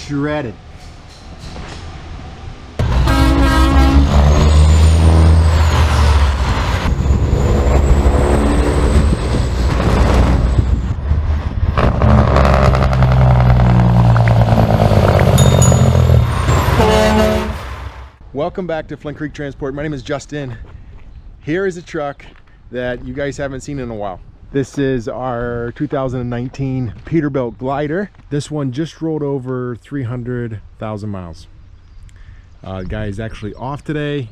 shredded. Welcome back to Flint Creek Transport. My name is Justin. Here is a truck that you guys haven't seen in a while. This is our 2019 Peterbilt glider. This one just rolled over 300,000 miles. The guy is actually off today,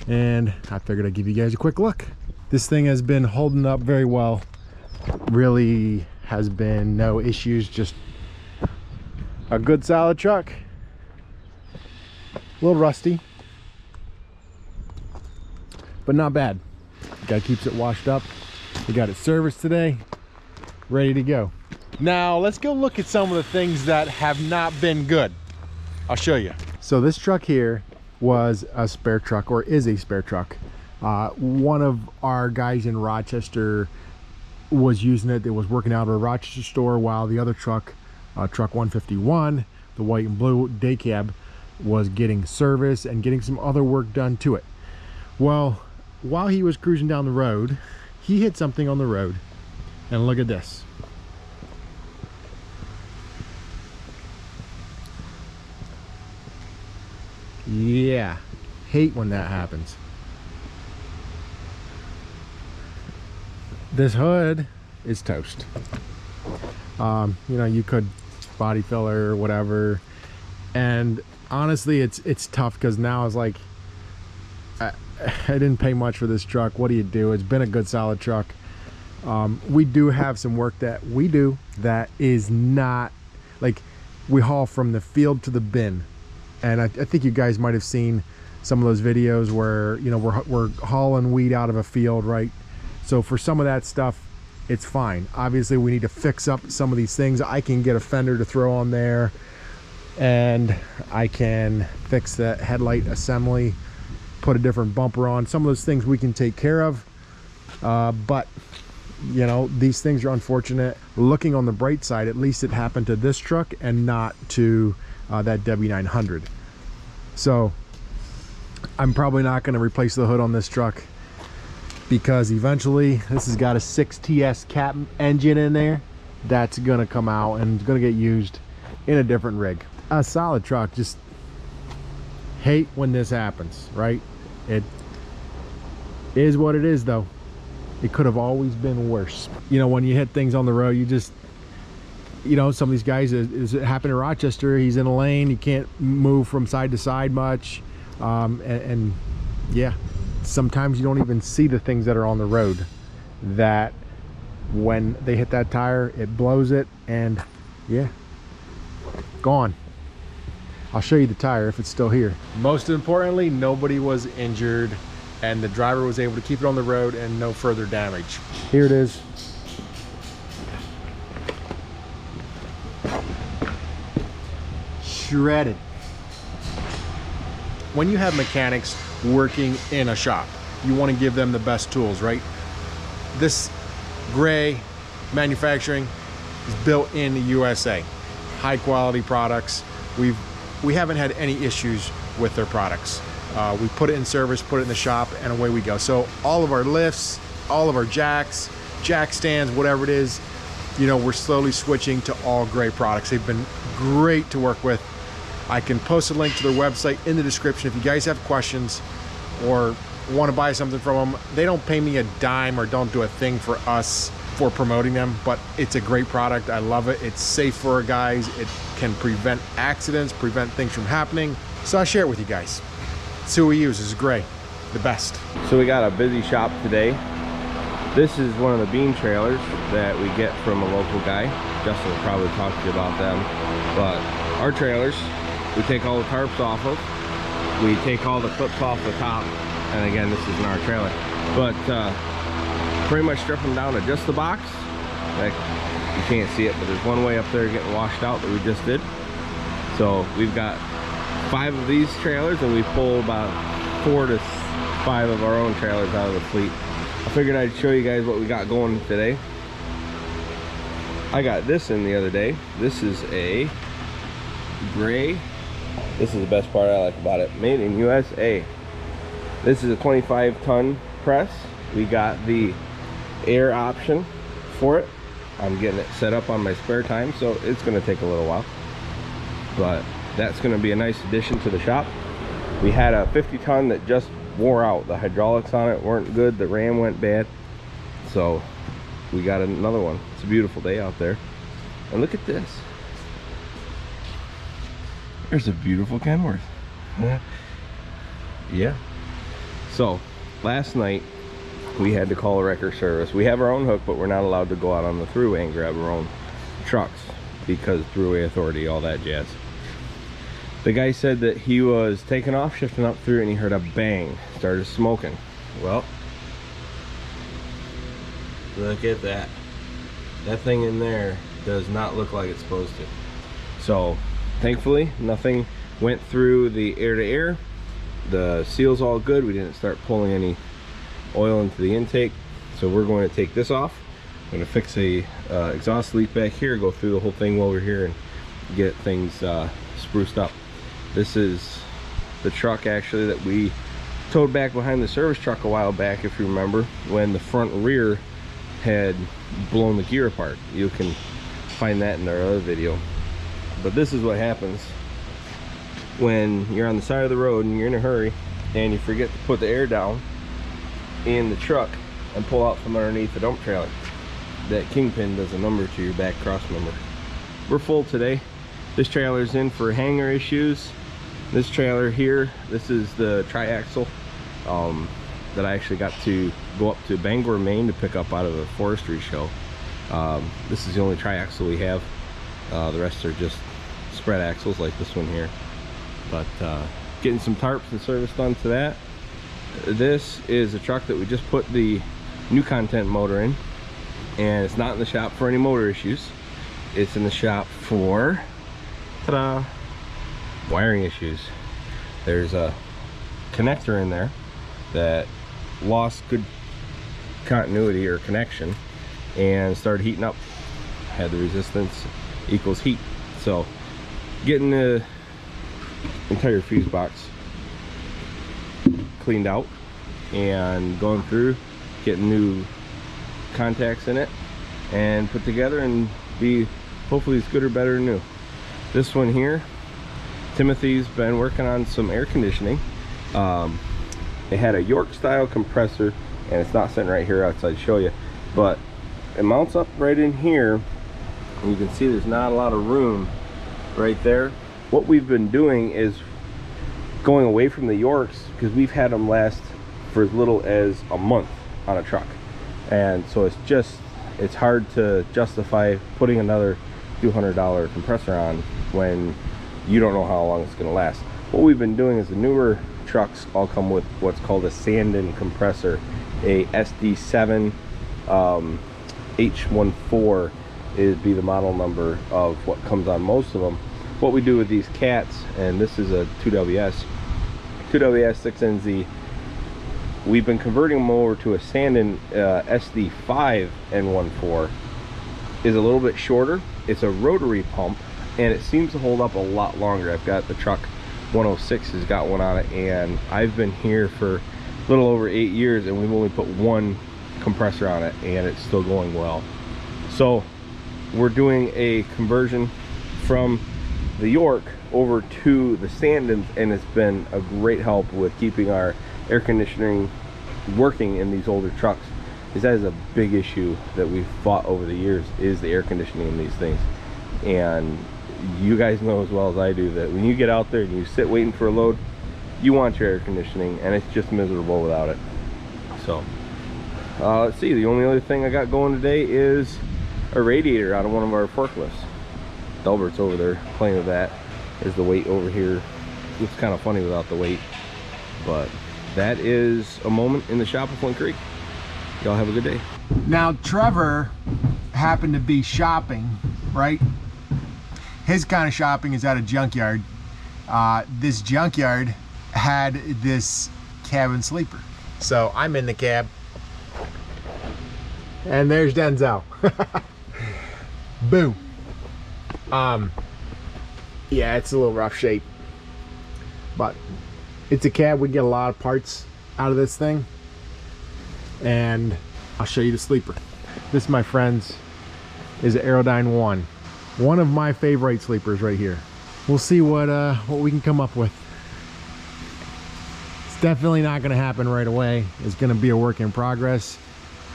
and I figured I'd give you guys a quick look. This thing has been holding up very well. Really has been no issues, just a good solid truck. A little rusty, but not bad. Guy keeps it washed up. We got it serviced today, ready to go. Now let's go look at some of the things that have not been good. I'll show you. So this truck here was a spare truck, or is a spare truck. One of our guys in Rochester was using it. It was working out of a Rochester store, while the other truck, truck 151, the white and blue day cab, was getting service and getting some other work done to it. Well, while he was cruising down the road, he hit something on the road, and look at this. Yeah, hate when that happens. This hood is toast. You know, you could body filler or whatever, and honestly it's tough, because now it's like I didn't pay much for this truck. What do you do? It's been a good solid truck. We do have some work that we do that is not, like, we haul from the field to the bin, and I think you guys might have seen some of those videos where, you know, we're hauling weed out of a field, right? So for some of that stuff, it's fine. Obviously we need to fix up some of these things. I can get a fender to throw on there, and I can fix that headlight assembly, put a different bumper on. Some of those things we can take care of, but you know, these things are unfortunate. Looking on the bright side, at least it happened to this truck and not to that W900. So I'm probably not going to replace the hood on this truck, because eventually this has got a 6TS cap engine in there that's going to come out and it's going to get used in a different rig. A solid truck, just hate when this happens, right? It is what it is, though. It could have always been worse. You know, when you hit things on the road, you just, you know, some of these guys, it happened in Rochester, he's in a lane, he can't move from side to side much, and yeah, sometimes you don't even see the things that are on the road, that when they hit that tire, it blows it, and yeah, gone. I'll show you the tire if it's still here. Most importantly, nobody was injured, and the driver was able to keep it on the road and no further damage. Here it is. Shredded. When you have mechanics working in a shop, you want to give them the best tools, right? This gray manufacturing is built in the USA. High quality products. We haven't had any issues with their products. We put it in service, put it in the shop, and away we go. So all of our lifts, all of our jacks, jack stands, whatever it is, you know, we're slowly switching to all gray products. They've been great to work with. I can post a link to their website in the description if you guys have questions or want to buy something from them. They don't pay me a dime or don't do a thing for us for promoting them, but it's a great product. I love it. It's safe for our guys. It can prevent accidents, prevent things from happening. So I share it with you guys. See what we use. This is gray, the best. So we got a busy shop today. This is one of the beam trailers that we get from a local guy. Justin will probably talk to you about them. But our trailers, we take all the tarps off of. We take all the clips off the top. And again, this isn't our trailer. But pretty much strip them down to just the box. Like, you can't see it, but there's one way up there getting washed out that we just did. So we've got 5 of these trailers, and we pull about 4 to 5 of our own trailers out of the fleet. I figured I'd show you guys what we got going today. I got this in the other day. This is a gray. This is the best part I like about it. Made in USA. This is a 25-ton press. We got the air option for it. I'm getting it set up on my spare time, so it's going to take a little while. But that's going to be a nice addition to the shop. We had a 50-ton that just wore out. The hydraulics on it weren't good. The ram went bad. So we got another one. It's a beautiful day out there. And look at this. There's a beautiful Kenworth. Yeah. So last night we had to call a wrecker service. We have our own hook, but we're not allowed to go out on the thruway and grab our own trucks because thruway authority, all that jazz. The guy said that he was taking off, shifting up through, and he heard a bang, started smoking. Well, look at that. That thing in there does not look like it's supposed to. So thankfully nothing went through the air to air. The seal's all good. We didn't start pulling any oil into the intake. So we're going to take this off. I'm going to fix a exhaust leak back here, go through the whole thing while we're here and get things spruced up. This is the truck actually that we towed back behind the service truck a while back, if you remember, when the front and rear had blown the gear apart. You can find that in our other video. But this is what happens when you're on the side of the road and you're in a hurry and you forget to put the air down in the truck and pull out from underneath the dump trailer. That kingpin does a number to your back cross member. We're full today. This trailer's in for hanger issues. This trailer here, this is the triaxle that I actually got to go up to Bangor, Maine to pick up out of a forestry show. This is the only triaxle we have. The rest are just spread axles like this one here. But getting some tarps and service done to that. This is a truck that we just put the new content motor in, and it's not in the shop for any motor issues. It's in the shop for, ta-da, wiring issues. There's a connector in there that lost good continuity or connection and started heating up. Had the resistance equals heat. So getting the entire fuse box cleaned out and going through, getting new contacts in it and put together and be hopefully as good or better than new. This one here, Timothy's been working on some air conditioning. It had a York style compressor, and it's not sitting right here outside to show you, but it mounts up right in here, and you can see there's not a lot of room right there. What we've been doing is going away from the Yorks because we've had them last for as little as a month on a truck, and so it's hard to justify putting another $200 compressor on when you don't know how long it's going to last. What we've been doing is the newer trucks all come with what's called a Sandin compressor, a SD7 H14 is be the model number of what comes on most of them. What we do with these cats, and this is a 2WS 6NZ, we've been converting them over to a Sandin SD5 N14. Is a little bit shorter. It's a rotary pump, and it seems to hold up a lot longer. I've got the truck 106 has got one on it, and I've been here for a little over 8 years, and we've only put one compressor on it, and it's still going well. So we're doing a conversion from the York over to the Sandins, and it's been a great help with keeping our air conditioning working in these older trucks. Because that is a big issue that we've fought over the years, is the air conditioning in these things. And you guys know as well as I do that when you get out there and you sit waiting for a load, you want your air conditioning, and it's just miserable without it. So let's see, the only other thing I got going today is a radiator out of one of our forklifts. Delbert's over there playing with that. There's the weight over here. Looks kind of funny without the weight, but that is a moment in the shop of Flint Creek. Y'all have a good day. Now Trevor happened to be shopping, right? His kind of shopping is at a junkyard. This junkyard had this cabin sleeper. So I'm in the cab. And there's Denzel. Boom. Yeah, it's a little rough shape, but it's a cab. We get a lot of parts out of this thing, and I'll show you the sleeper. This, my friends, is an Aerodyne 1. One of my favorite sleepers right here. We'll see what we can come up with. It's definitely not gonna happen right away. It's gonna be a work in progress.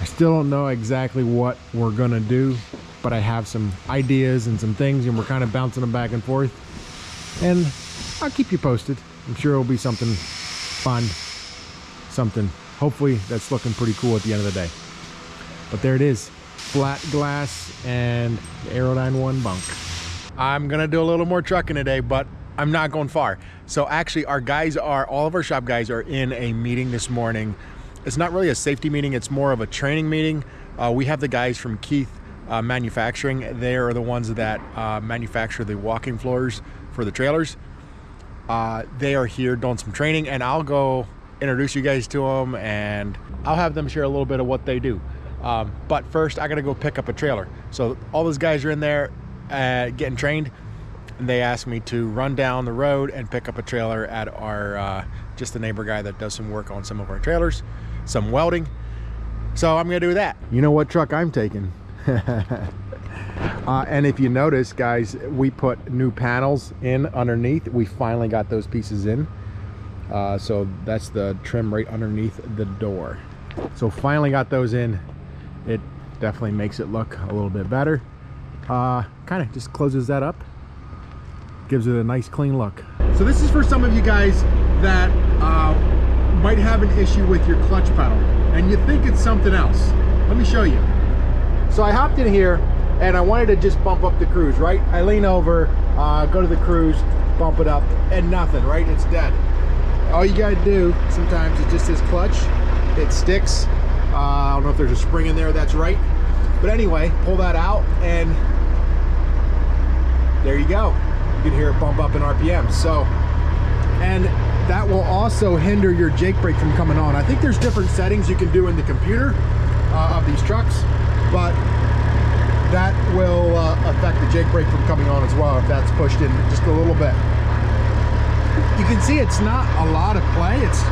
I still don't know exactly what we're gonna do, but I have some ideas and some things, and we're kind of bouncing them back and forth. And I'll keep you posted. I'm sure it'll be something fun, something hopefully that's looking pretty cool at the end of the day. But there it is, flat glass and the Aerodyne 1 bunk. I'm gonna do a little more trucking today, but I'm not going far. So actually all of our shop guys are in a meeting this morning. It's not really a safety meeting, it's more of a training meeting. We have the guys from Keith Manufacturing. They are the ones that manufacture the walking floors for the trailers. They are here doing some training, and I'll go introduce you guys to them, and I'll have them share a little bit of what they do. But first, I gotta go pick up a trailer. So all those guys are in there getting trained, and they asked me to run down the road and pick up a trailer at our just the neighbor guy that does some work on some of our trailers, some welding. So I'm gonna do that. You know what truck I'm taking? And if you notice, guys, we put new panels in underneath. We finally got those pieces in. So that's the trim right underneath the door. So finally got those in. It definitely makes it look a little bit better. Kind of just closes that up, gives it a nice clean look. So this is for some of you guys that might have an issue with your clutch pedal and you think it's something else. Let me show you. So I hopped in here and I wanted to just bump up the cruise, right? I lean over, go to the cruise, bump it up, and nothing, right? It's dead. All you gotta do sometimes is just this clutch. It sticks. I don't know if there's a spring in there, that's right. But anyway, pull that out and there you go. You can hear it bump up in RPM. So, and that will also hinder your Jake brake from coming on. I think there's different settings you can do in the computer of these trucks, but that will affect the Jake brake from coming on as well if that's pushed in just a little bit. You can see it's not a lot of play. It's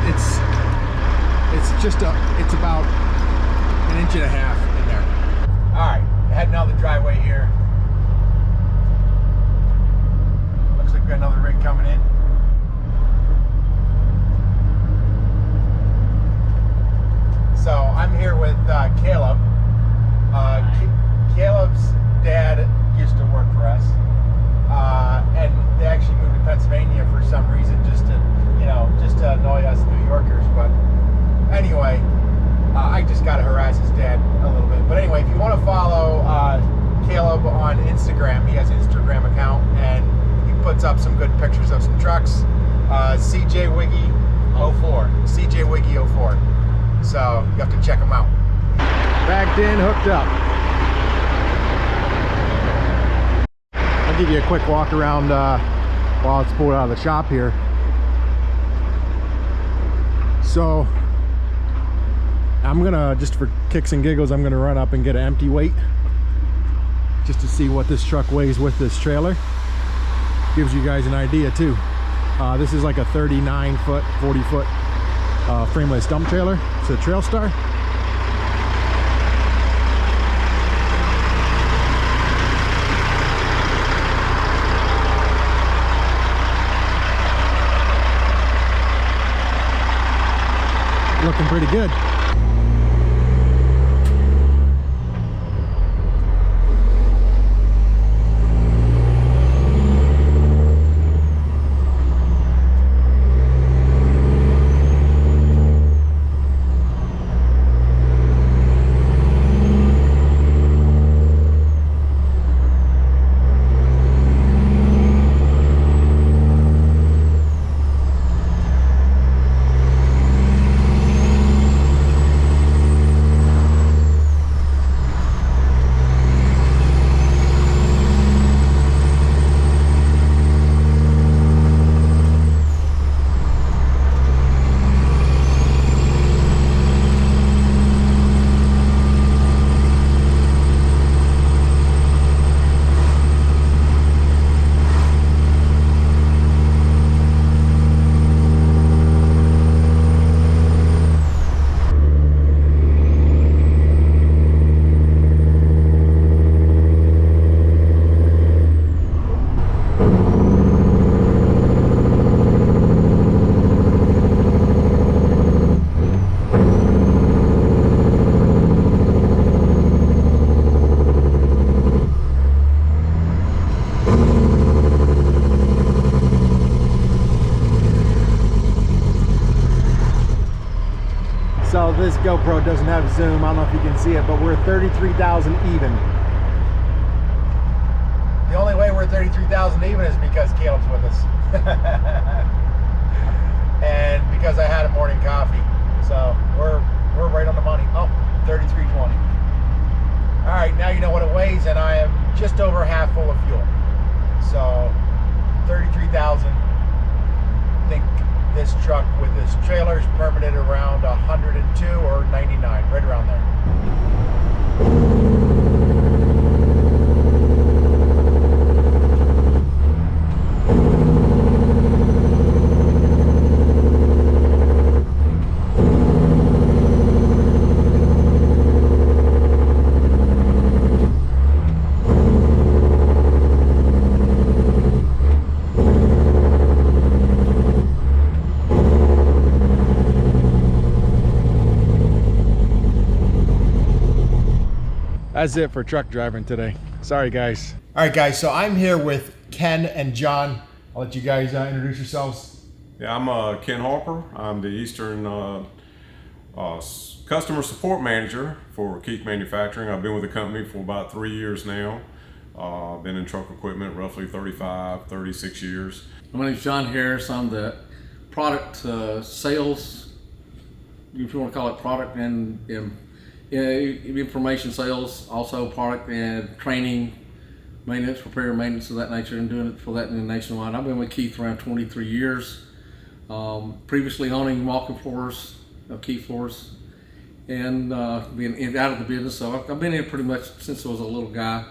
about an inch and a half in there. All right, heading down the driveway here. Looks like we got another rig coming in. So I'm here with Caleb. Caleb's dad used to work for us, and they actually moved to Pennsylvania for some reason, just to annoy us New Yorkers. But anyway, I just got to harass his dad a little bit. But anyway, if you want to follow Caleb on Instagram, he has an Instagram account, and he puts up some good pictures of some trucks. CJ Wiggy 04. CJ Wiggy 04. So you have to check him out. Backed in, hooked up. I'll give you a quick walk around while it's pulled out of the shop here. So I'm gonna, just for kicks and giggles, I'm gonna run up and get an empty weight just to see what this truck weighs with this trailer. Gives you guys an idea too. This is like a 39 foot, 40 foot frameless dump trailer. It's a Trail Star. Looking pretty good. this GoPro doesn't have zoom. I don't know if you can see it, but we're 33,000 even. The only way we're 33,000 even is because Caleb's with us. And because I had a morning coffee. So we're right on the money. Oh, 33.20. All right, now you know what it weighs, and I am just over half full of fuel. So 33,000. I think this truck with this trailer is permitted around 102 or 99, right around there. That's it for truck driving today. Sorry, guys. All right, guys, so I'm here with Ken and John. I'll let you guys introduce yourselves. Yeah, I'm Ken Harper. I'm the Eastern Customer Support Manager for Keith Manufacturing. I've been with the company for about 3 years now. Been in truck equipment roughly 36 years. My name is John Harris. I'm the product sales, if you want to call it product and information sales, also product and training, maintenance, repair, maintenance of that nature, and doing it for that nationwide. I've been with Keith around 23 years. Previously owning walking floors, Keith floors, and being out of the business. So I've been here pretty much since I was a little guy.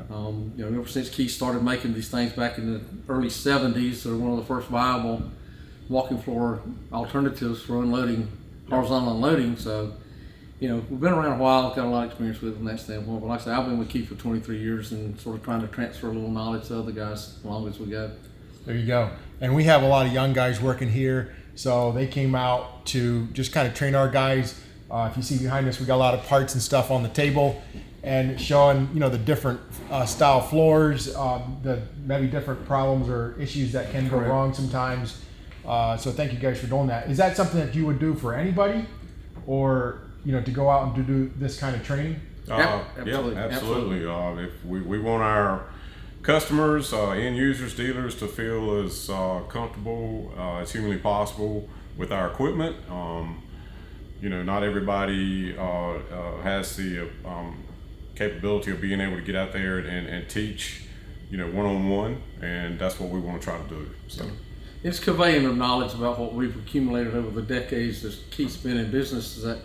Ever since Keith started making these things back in the early 70s, they're one of the first viable walking floor alternatives for unloading, horizontal unloading. So, we've been around a while, got a lot of experience with it from that standpoint. But like I said, I've been with Keith for 23 years and sort of trying to transfer a little knowledge to other guys as long as we go. There you go. And we have a lot of young guys working here, so they came out to just kind of train our guys. If you see behind us, we got a lot of parts and stuff on the table, and showing the different style floors, the maybe different problems or issues that can go wrong sometimes. So thank you guys for doing that. Is that something that you would do for anybody, or to go out and to do this kind of training? Absolutely. Absolutely. If we want our customers, end users, dealers to feel as comfortable as humanly possible with our equipment. Not everybody has the capability of being able to get out there and teach, one-on-one, and that's what we want to try to do. So it's conveying of knowledge about what we've accumulated over the decades as Keith's been in business, is that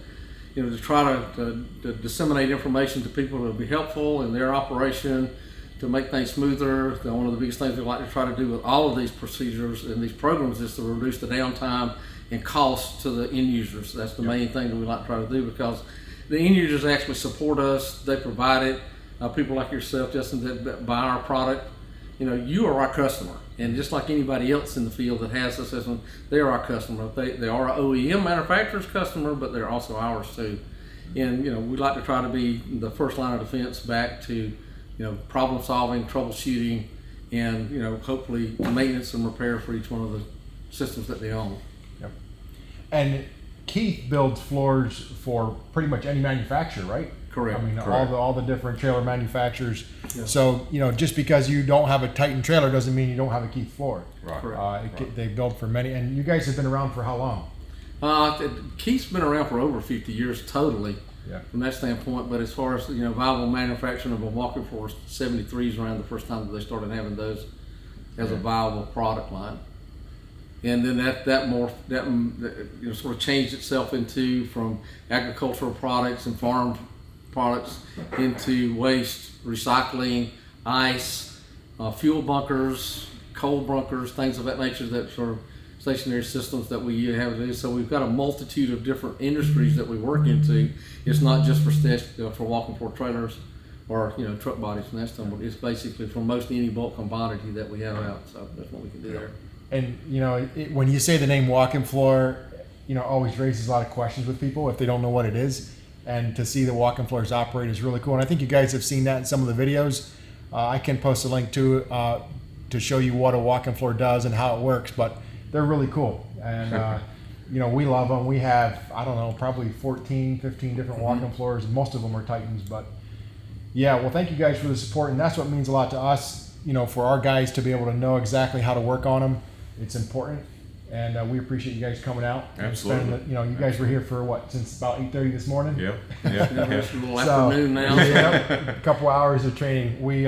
to try to disseminate information to people that will be helpful in their operation, to make things smoother. One of the biggest things we like to try to do with all of these procedures and these programs is to reduce the downtime and cost to the end users. That's the main thing that we like to try to do, because the end users actually support us. They provide it. People like yourself, Justin, that buy our product, you are our customer. And just like anybody else in the field that has this, they are our customer. They are our OEM manufacturer's customer, but they're also ours too. And we like to try to be the first line of defense back to problem solving, troubleshooting, and hopefully maintenance and repair for each one of the systems that they own. Yep. And Keith builds floors for pretty much any manufacturer, right? Correct. I mean, Correct. all the different trailer manufacturers. Yeah. So just because you don't have a Titan trailer doesn't mean you don't have a Keith floor. right. Correct. They build for many, and you guys have been around for how long? Keith's been around for over 50 years totally. Yeah. From that standpoint, but as far as viable manufacturing of a walking floor, 73 is around the first time that they started having those as a viable product line, and then that sort of changed itself into from agricultural products and farm products into waste, recycling, ice, fuel bunkers, coal bunkers, things of that nature, that sort of stationary systems that we have to do. So we've got a multitude of different industries that we work into. It's not just for walking floor trailers or truck bodies and that stuff, but it's basically for most any bulk commodity that we have out. So that's what we can do there. And when you say the name walk-in floor, always raises a lot of questions with people if they don't know what it is. And to see the walk-in floors operate is really cool. And I think you guys have seen that in some of the videos. I can post a link to show you what a walk-in floor does and how it works. But they're really cool. And you know, we love them. We have, I don't know, probably 14, 15 different walk-in floors. Most of them are Titans, but yeah, well, thank you guys for the support, and that's what means a lot to us, you know, for our guys to be able to know exactly how to work on them. It's important, and we appreciate you guys coming out. Absolutely. You know, you guys were here for what, since about 8:30 this morning? Yep. It's a little afternoon now. Yeah, a couple hours of training. We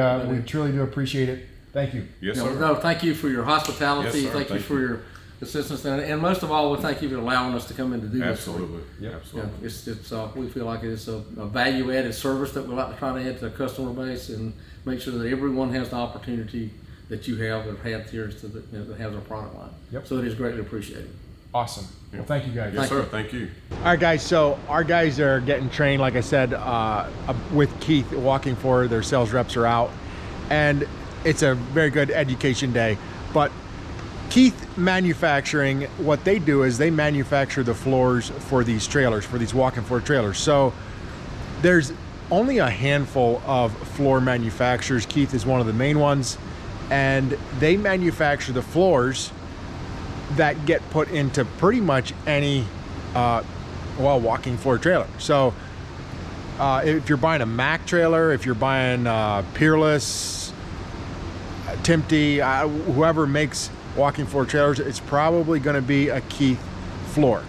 truly do appreciate it. Thank you. Yes, You know, sir. no, thank you for your hospitality. Yes, sir. Thank you Thank for your assistance, and most of all, we thank you for allowing us to come in to do this. Absolutely. Yep. Absolutely. Yeah, it's we feel like it's a value-added service that we like to try to add to the customer base and make sure that everyone has the opportunity that you have or had here that has our product line. Yep. So it is greatly appreciated. Awesome. Well, thank you guys. Yes, sir. Thank you. All right, guys. So our guys are getting trained, like I said, with Keith walking forward. Their sales reps are out, and it's a very good education day. But Keith Manufacturing, what they do is they manufacture the floors for these trailers, for these walk-in floor trailers. So there's only a handful of floor manufacturers. Keith is one of the main ones, and they manufacture the floors that get put into pretty much any walking floor trailer. So if you're buying a Mack trailer, if you're buying Peerless, Timpty, whoever makes walking floor trailers, it's probably going to be a Keith floor.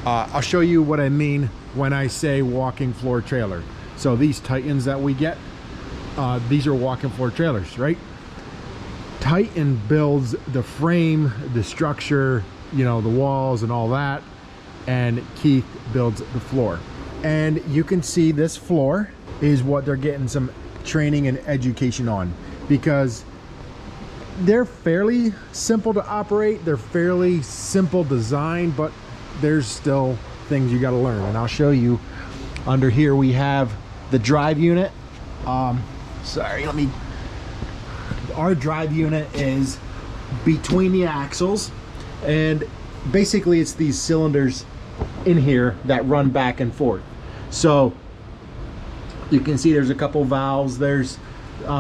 I'll show you what I mean when I say walking floor trailer. So these Titans that we get, these are walking floor trailers, right? Titan builds the frame, the structure, you know, the walls and all that, and Keith builds the floor. And you can see this floor is what they're getting some training and education on, because they're fairly simple to operate, they're fairly simple design, but there's still things you got to learn. And I'll show you. Under here we have the drive unit. Our drive unit is between the axles, and basically it's these cylinders in here that run back and forth. So you can see there's a couple valves, there's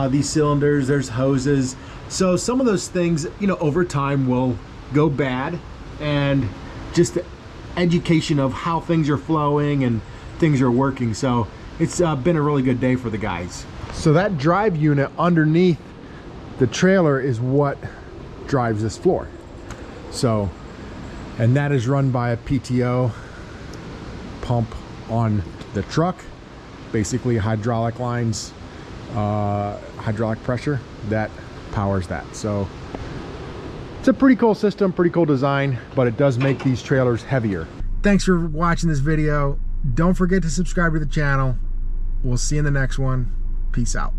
these cylinders, there's hoses. So some of those things, you know, over time will go bad, and just the education of how things are flowing and things are working. So it's been a really good day for the guys. So that drive unit underneath the trailer is what drives this floor. So, and that is run by a PTO pump on the truck, basically hydraulic lines, hydraulic pressure that powers that. So it's a pretty cool system, pretty cool design, but it does make these trailers heavier. Thanks for watching this video. Don't forget to subscribe to the channel. We'll see you in the next one. Peace out.